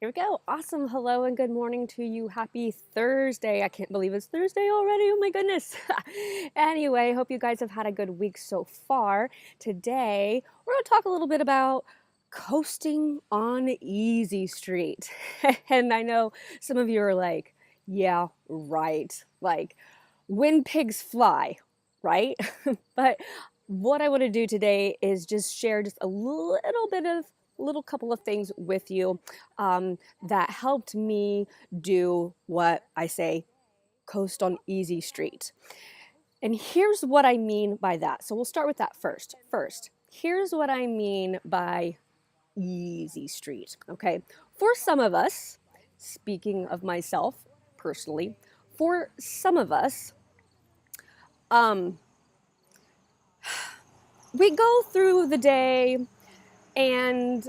Here we go. Awesome. Hello and good morning to you. Happy Thursday. I can't believe it's Thursday already. Oh my goodness. Anyway, hope you guys have had a good week so far. Today, we're going to talk a little bit about coasting on Easy Street. And I know some of you are like, yeah, right. Like when pigs fly, right? But what I want to do today is just share just a little couple of things with you that helped me do what I say coast on Easy Street. And here's what I mean by that. So we'll start with that first. Here's what I mean by Easy Street. Okay. For some of us, speaking of myself personally, for some of us, um, we go through the day and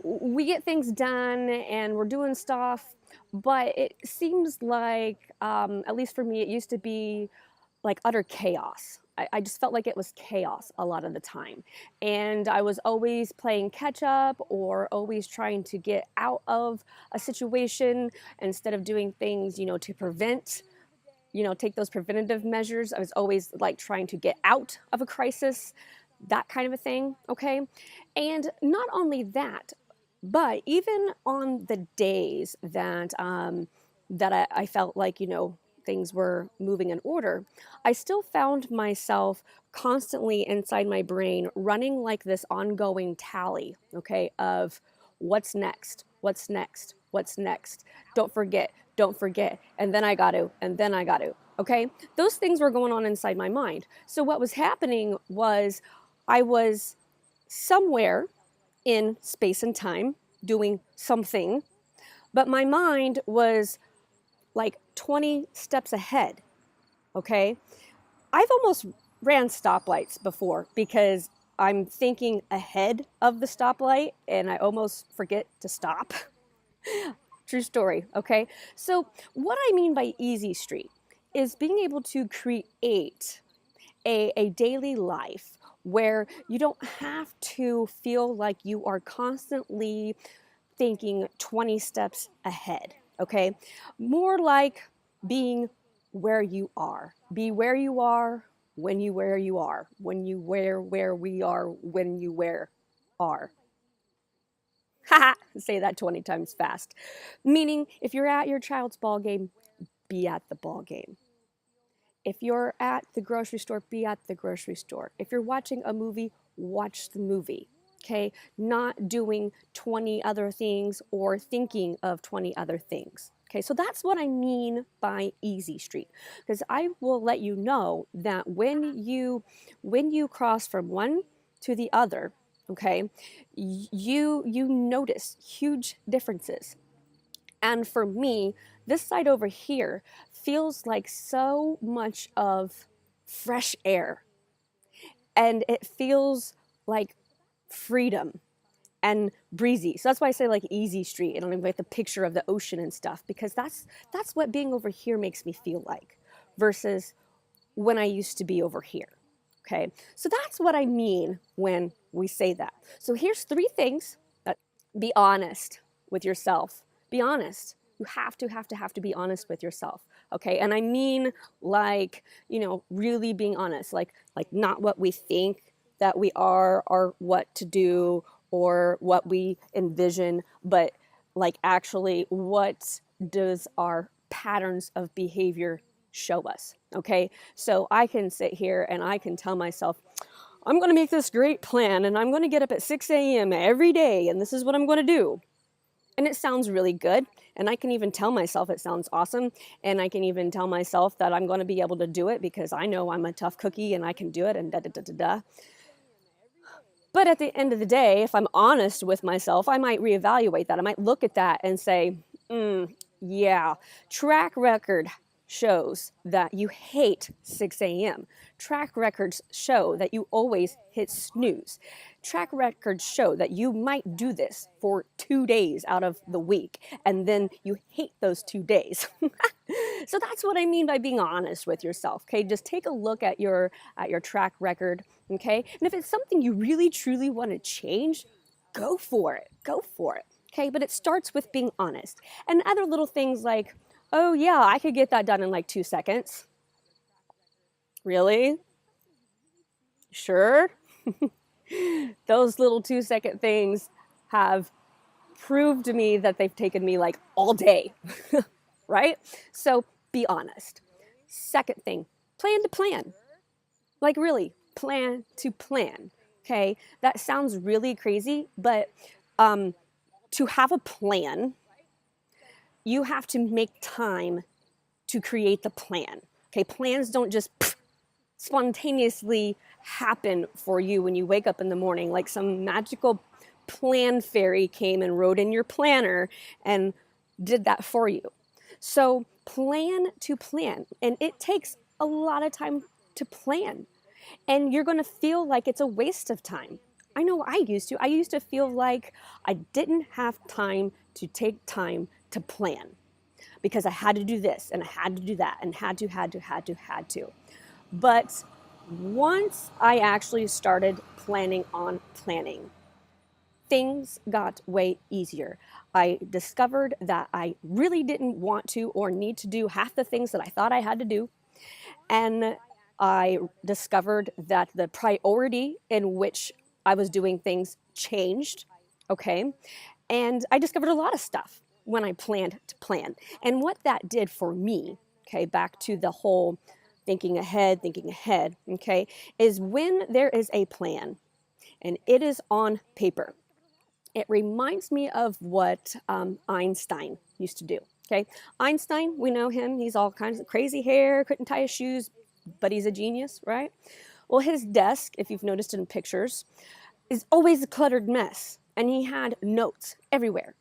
we get things done and we're doing stuff, but it seems like, at least for me, it used to be like utter chaos. I just felt like it was chaos a lot of the time. And I was always playing catch up or always trying to get out of a situation instead of doing things, to prevent, take those preventative measures. I was always like trying to get out of a crisis, that kind of a thing, okay? And not only that, but even on the days that I felt like, things were moving in order, I still found myself constantly inside my brain running like this ongoing tally, okay, of what's next, what's next, what's next. Don't forget, and then I got to, okay? Those things were going on inside my mind. So what was happening was I was somewhere in space and time doing something, but my mind was like 20 steps ahead, okay? I've almost ran stoplights before because I'm thinking ahead of the stoplight and I almost forget to stop. True story, okay? So what I mean by Easy Street is being able to create a daily life where you don't have to feel like you are constantly thinking 20 steps ahead, okay? More like being where you are. Be where you are, when you where you are, when you where we are, when you where are. Haha, say that 20 times fast. Meaning, if you're at your child's ball game, be at the ball game. If you're at the grocery store, be at the grocery store. If you're watching a movie, watch the movie. Okay, not doing 20 other things or thinking of 20 other things. Okay, so that's what I mean by Easy Street, because I will let you know that when you cross from one to the other, okay, you notice huge differences. And for me, this side over here feels like so much of fresh air, and it feels like freedom and breezy. So that's why I say like Easy Street and I like the picture of the ocean and stuff, because that's what being over here makes me feel like versus when I used to be over here. Okay, so that's what I mean when we say that. So here's 3 things that be honest with yourself. Be honest. You have to be honest with yourself. Okay, and I mean like, really being honest, like not what we think that we are or what to do or what we envision, but like actually what does our patterns of behavior show us, okay? So I can sit here and I can tell myself, I'm going to make this great plan and I'm going to get up at 6 a.m. every day and this is what I'm going to do. And it sounds really good. And I can even tell myself it sounds awesome. And I can even tell myself that I'm going to be able to do it because I know I'm a tough cookie and I can do it and da-da-da-da-da. But at the end of the day, if I'm honest with myself, I might reevaluate that. I might look at that and say, yeah, track record shows that you hate 6 a.m. Track records show that you always hit snooze. Track records show that you might do this for 2 days out of the week, and then you hate those 2 days. So that's what I mean by being honest with yourself, okay? Just take a look at your track record, okay? And if it's something you really, truly want to change, go for it. Go for it. Okay, but it starts with being honest. And other little things like, oh yeah, I could get that done in like 2 seconds. Really? Sure? Those little 2-second things have proved to me that they've taken me like all day, right? So be honest. Second thing, plan to plan. Like really, plan to plan. Okay, that sounds really crazy, but to have a plan, you have to make time to create the plan. Okay, plans don't just spontaneously happen for you when you wake up in the morning, like some magical plan fairy came and wrote in your planner and did that for you. So plan to plan, and it takes a lot of time to plan, and you're going to feel like it's a waste of time. I know I used to feel like I didn't have time to take time to plan because I had to do this and I had to do that and had to. But once I actually started planning on planning, things got way easier. I discovered that I really didn't want to or need to do half the things that I thought I had to do. And I discovered that the priority in which I was doing things changed. Okay. And I discovered a lot of stuff when I planned to plan. And what that did for me, okay, back to the whole thinking ahead, okay, is when there is a plan and it is on paper, it reminds me of what Einstein used to do. Okay, Einstein, we know him. He's all kinds of crazy hair, couldn't tie his shoes, but he's a genius, right? Well, his desk, if you've noticed in pictures, is always a cluttered mess, and he had notes everywhere.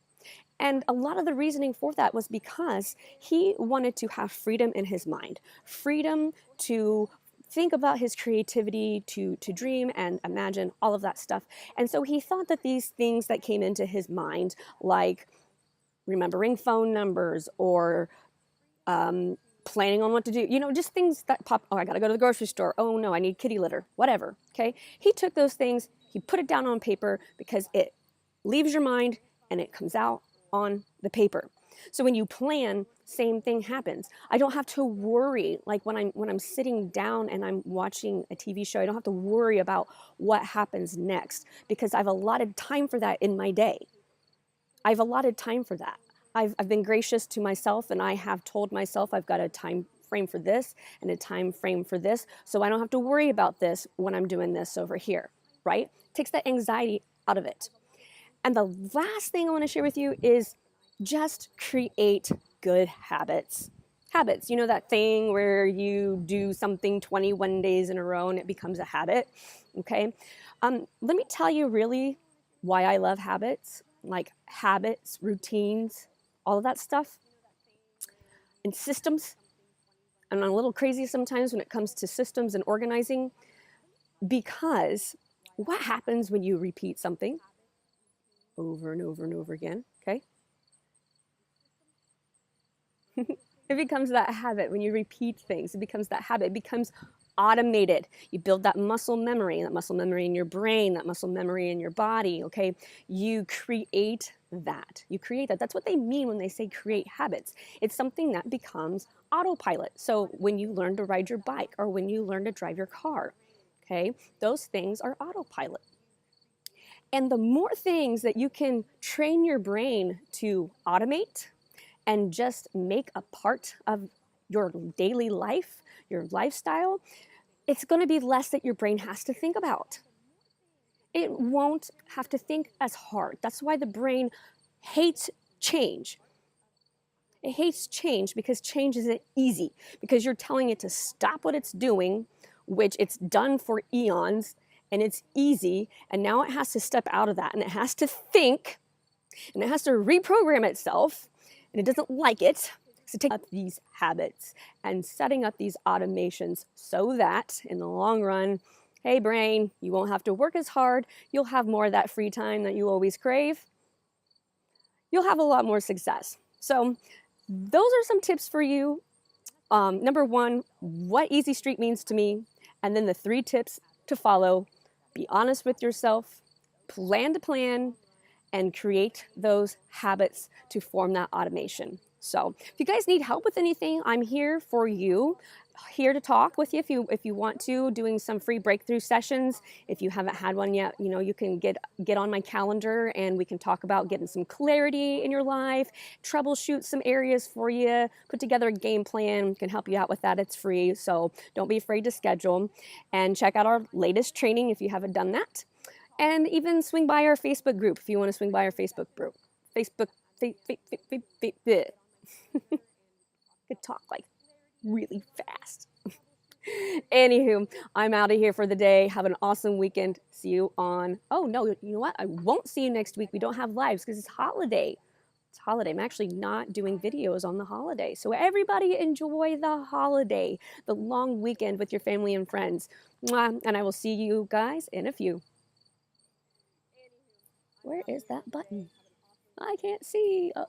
And a lot of the reasoning for that was because he wanted to have freedom in his mind, freedom to think about his creativity, to dream and imagine all of that stuff. And so he thought that these things that came into his mind, like remembering phone numbers or planning on what to do, just things that pop. Oh, I got to go to the grocery store. Oh no, I need kitty litter, whatever. Okay. He took those things, he put it down on paper because it leaves your mind and it comes out on the paper. So when you plan, same thing happens. I don't have to worry, like when I'm sitting down and I'm watching a TV show, I don't have to worry about what happens next because I've allotted time for that in my day. I've allotted time for that. I've been gracious to myself, and I have told myself I've got a time frame for this and a time frame for this, so I don't have to worry about this when I'm doing this over here, right? It takes that anxiety out of it. And the last thing I want to share with you is just create good habits. Habits, that thing where you do something 21 days in a row and it becomes a habit, okay? Let me tell you really why I love habits, like habits, routines, all of that stuff, and systems. I'm a little crazy sometimes when it comes to systems and organizing, because what happens when you repeat something over and over and over again, okay? It becomes that habit. When you repeat things, it becomes that habit. It becomes automated. You build that muscle memory in your brain, that muscle memory in your body, okay? You create that. That's what they mean when they say create habits. It's something that becomes autopilot. So when you learn to ride your bike or when you learn to drive your car, okay, those things are autopilot. And the more things that you can train your brain to automate and just make a part of your daily life, your lifestyle, it's going to be less that your brain has to think about. It won't have to think as hard. That's why the brain hates change. It hates change because change isn't easy, because you're telling it to stop what it's doing, which it's done for eons, and it's easy, and now it has to step out of that, and it has to think, and it has to reprogram itself, and it doesn't like it. So take up these habits and setting up these automations so that in the long run, hey brain, you won't have to work as hard. You'll have more of that free time that you always crave. You'll have a lot more success. So those are some tips for you. Number one, what Easy Street means to me. And then the 3 tips to follow. Be honest with yourself, plan to plan, and create those habits to form that automation. So if you guys need help with anything, I'm here for you, here to talk with you if you want to, doing some free breakthrough sessions. If you haven't had one yet, you can get on my calendar and we can talk about getting some clarity in your life, troubleshoot some areas for you, put together a game plan, can help you out with that. It's free, so don't be afraid to schedule, and check out our latest training if you haven't done that. And even swing by our Facebook group if you want to swing by our Facebook group. Facebook, could talk like really fast. Anywho, I'm out of here for the day. Have an awesome weekend. See you on, oh no, you know what? I won't see you next week. We don't have lives because it's holiday. It's holiday. I'm actually not doing videos on the holiday. So everybody enjoy the holiday, the long weekend with your family and friends. Mwah. And I will see you guys in a few. Where is that button? I can't see. Oh, there.